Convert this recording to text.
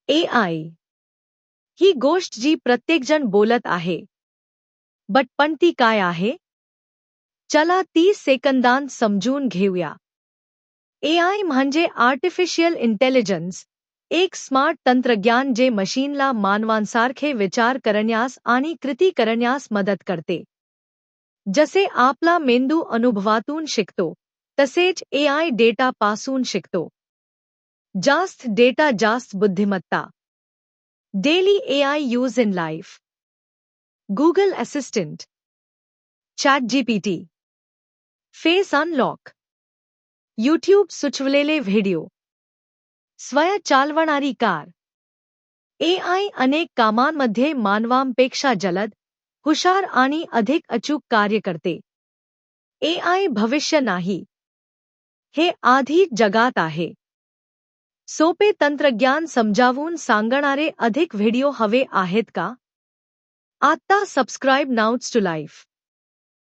AI ही गोष्ट जी प्रत्येकजण बोलत आहे. पण ती काय आहे? चला 30 सेकंदांत समजून घेऊया. AI म्हणजे आर्टिफिशियल इंटेलिजन्स, एक स्मार्ट तंत्रज्ञान जे मशीनला मानवांसारखे विचार करण्यास आणि कृती करण्यास मदत करते. जसे आपला मेंदू अनुभवातून शिकतो, तसेच AI डेटा पासून शिकतो. जास्त डेटा जास्त बुद्धिमत्ता. Daily AI use in life. Google assistant, ChatGPT, face unlock, YouTube सुचवलेले व्हिडिओ, स्वयंचालवणारी कार. AI अनेक कामांमध्ये मानवांपेक्षा जलद, हुशार आणि अधिक अचूक कार्य करते. AI भविष्य नाही. हे आधी जगात आहे. सोपे तंत्रज्ञान समजावून सांगणारे अधिक व्हिडिओ हवे आहेत का? आता सबस्क्राईब नाउच टू लाईफ.